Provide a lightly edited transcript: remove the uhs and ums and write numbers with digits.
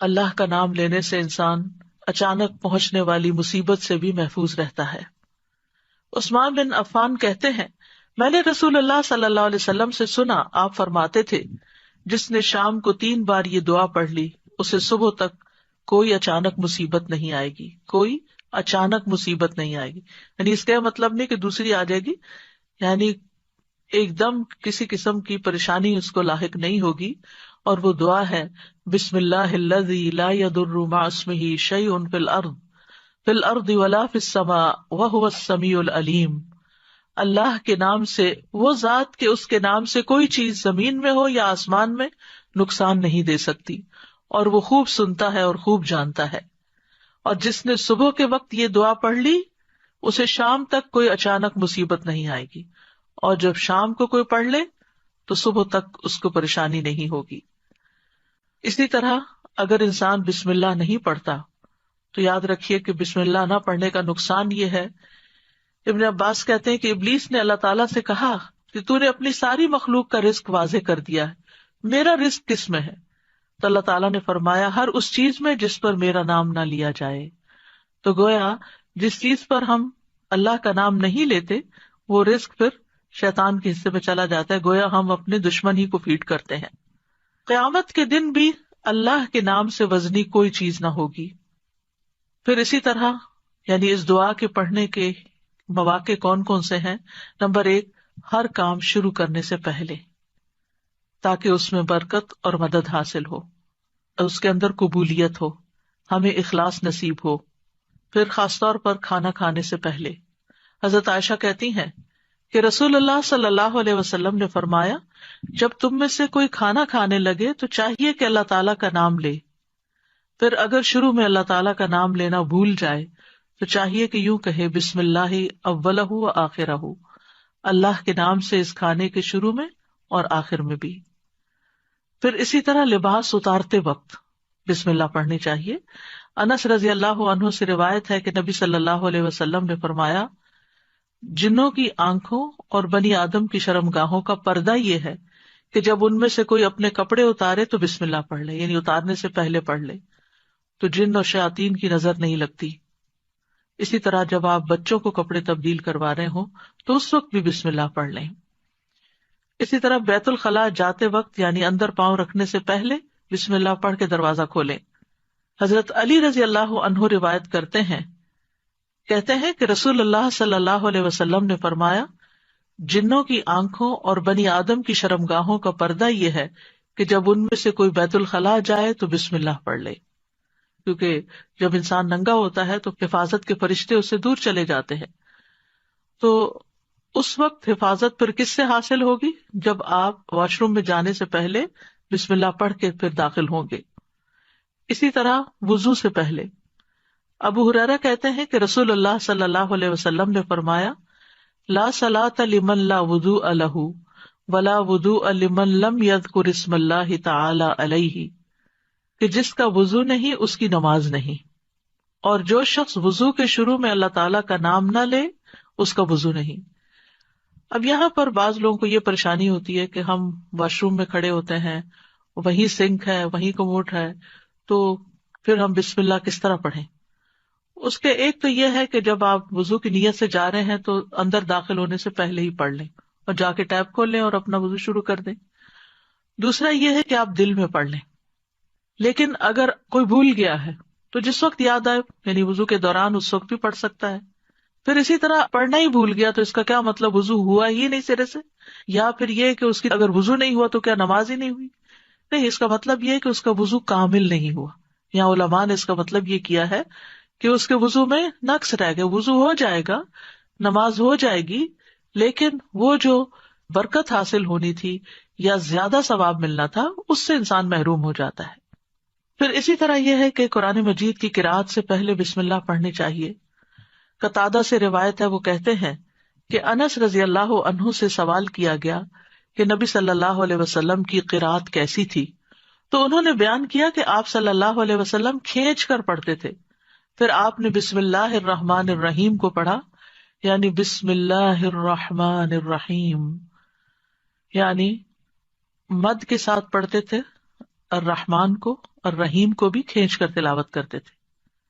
اللہ کا نام لینے سے انسان اچانک پہنچنے والی مصیبت سے بھی محفوظ رہتا ہے۔ عثمان بن عفان کہتے ہیں، میں نے رسول اللہ صلی اللہ علیہ وسلم سے سنا، آپ فرماتے تھے، جس نے شام کو 3 بار یہ دعا پڑھ لی اسے صبح تک کوئی اچانک مصیبت نہیں آئے گی، کوئی اچانک مصیبت نہیں آئے گی۔ یعنی اس کا مطلب نہیں کہ دوسری آ جائے گی، یعنی ایک دم کسی قسم کی پریشانی اس کو لاحق نہیں ہوگی۔ اور وہ دعا ہے، بسم اللہ الذی لا یضر مع اسمہ شیء فی الارض ولا فی السماء وہو السمیع العلیم۔ اللہ کے نام سے، وہ ذات کہ اس کے نام سے کوئی چیز زمین میں ہو یا آسمان میں نقصان نہیں دے سکتی، اور وہ خوب سنتا ہے اور خوب جانتا ہے۔ اور جس نے صبح کے وقت یہ دعا پڑھ لی اسے شام تک کوئی اچانک مصیبت نہیں آئے گی، اور جب شام کو کوئی پڑھ لے تو صبح تک اس کو پریشانی نہیں ہوگی۔ اسی طرح اگر انسان بسم اللہ نہیں پڑھتا تو یاد رکھیے کہ بسم اللہ نہ پڑھنے کا نقصان یہ ہے، ابن عباس کہتے ہیں کہ ابلیس نے اللہ تعالیٰ سے کہا کہ تو نے اپنی ساری مخلوق کا رزق واضح کر دیا ہے، میرا رزق کس میں ہے؟ تو اللہ تعالیٰ نے فرمایا، ہر اس چیز میں جس پر میرا نام نہ لیا جائے۔ تو گویا جس چیز پر ہم اللہ کا نام نہیں لیتے وہ رزق پھر شیطان کے حصے میں چلا جاتا ہے، گویا ہم اپنے دشمن ہی کو فیڈ کرتے ہیں۔ قیامت کے دن بھی اللہ کے نام سے وزنی کوئی چیز نہ ہوگی۔ پھر اسی طرح یعنی اس دعا کے پڑھنے کے مواقع کون کون سے ہیں؟ نمبر 1، ہر کام شروع کرنے سے پہلے، تاکہ اس میں برکت اور مدد حاصل ہو، اس کے اندر قبولیت ہو، ہمیں اخلاص نصیب ہو۔ پھر خاص طور پر کھانا کھانے سے پہلے، حضرت عائشہ کہتی ہیں کہ رسول اللہ صلی اللہ علیہ وسلم نے فرمایا، جب تم میں سے کوئی کھانا کھانے لگے تو چاہیے کہ اللہ تعالیٰ کا نام لے، پھر اگر شروع میں اللہ تعالیٰ کا نام لینا بھول جائے تو چاہیے کہ یوں کہے، بسم اللہ اولہ و آخرہ، اللہ کے نام سے اس کھانے کے شروع میں اور آخر میں بھی۔ پھر اسی طرح لباس اتارتے وقت بسم اللہ پڑھنی چاہیے۔ انس رضی اللہ عنہ سے روایت ہے کہ نبی صلی اللہ علیہ وسلم نے فرمایا، جنوں کی آنکھوں اور بنی آدم کی شرمگاہوں کا پردہ یہ ہے کہ جب ان میں سے کوئی اپنے کپڑے اتارے تو بسم اللہ پڑھ لے، یعنی اتارنے سے پہلے پڑھ لے، تو جن اور شیاطین کی نظر نہیں لگتی۔ اسی طرح جب آپ بچوں کو کپڑے تبدیل کروا رہے ہوں تو اس وقت بھی بسم اللہ پڑھ لیں۔ اسی طرح بیت الخلاء جاتے وقت یعنی اندر پاؤں رکھنے سے پہلے بسم اللہ پڑھ کے دروازہ کھولیں۔ حضرت علی رضی اللہ عنہ روایت کرتے ہیں، کہتے ہیں کہ رسول اللہ صلی اللہ علیہ وسلم نے فرمایا، جنوں کی آنکھوں اور بنی آدم کی شرمگاہوں کا پردہ یہ ہے کہ جب ان میں سے کوئی بیت الخلاء جائے تو بسم اللہ پڑھ لے، کیونکہ جب انسان ننگا ہوتا ہے تو حفاظت کے فرشتے اس سے دور چلے جاتے ہیں۔ تو اس وقت حفاظت پھر کس سے حاصل ہوگی؟ جب آپ واش روم میں جانے سے پہلے بسم اللہ پڑھ کے پھر داخل ہوں گے۔ اسی طرح وضو سے پہلے، ابو ہریرہ کہتے ہیں کہ رسول اللہ صلی اللہ علیہ وسلم نے فرمایا، لا صلاۃ لمن لا وضوء لہ ولا وضوء لمن لم یذکر اسم اللہ تعالی علیہ، کہ جس کا وضو نہیں اس کی نماز نہیں، اور جو شخص وضو کے شروع میں اللہ تعالیٰ کا نام نہ لے اس کا وضو نہیں۔ اب یہاں پر بعض لوگوں کو یہ پریشانی ہوتی ہے کہ ہم واش روم میں کھڑے ہوتے ہیں، وہیں سنک ہے، وہیں کموڈ ہے، تو پھر ہم بسم اللہ کس طرح پڑھیں؟ اس کے ایک تو یہ ہے کہ جب آپ وضو کی نیت سے جا رہے ہیں تو اندر داخل ہونے سے پہلے ہی پڑھ لیں اور جا کے ٹیپ کھول لیں اور اپنا وضو شروع کر دیں۔ دوسرا یہ ہے کہ آپ دل میں پڑھ لیں، لیکن اگر کوئی بھول گیا ہے تو جس وقت یاد آئے یعنی وضو کے دوران اس وقت بھی پڑھ سکتا ہے۔ پھر اسی طرح پڑھنا ہی بھول گیا تو اس کا کیا مطلب وضو ہوا ہی نہیں سرے سے، یا پھر یہ کہ اس کی اگر وضو نہیں ہوا تو کیا نماز ہی نہیں ہوئی؟ نہیں، اس کا مطلب یہ ہے کہ اس کا وضو کامل نہیں ہوا۔ یہاں علماء نے اس کا مطلب یہ کیا ہے کہ اس کے وضو میں نقص رہ گیا، وضو ہو جائے گا، نماز ہو جائے گی، لیکن وہ جو برکت حاصل ہونی تھی یا زیادہ ثواب ملنا تھا اس سے انسان محروم ہو جاتا ہے۔ پھر اسی طرح یہ ہے کہ قرآن مجید کی قرأت سے پہلے بسم اللہ پڑھنی چاہیے۔ قتادہ سے روایت ہے، وہ کہتے ہیں کہ انس رضی اللہ عنہ سے سوال کیا گیا کہ نبی صلی اللہ علیہ وسلم کی قرأت کیسی تھی، تو انہوں نے بیان کیا کہ آپ صلی اللہ علیہ وسلم کھینچ کر پڑھتے تھے، پھر آپ نے بسم اللہ الرحمن الرحیم کو پڑھا، یعنی بسم اللہ الرحمن الرحیم، یعنی مد کے ساتھ پڑھتے تھے، الرحمن کو اور رحیم کو بھی کھینچ کر تلاوت کرتے تھے.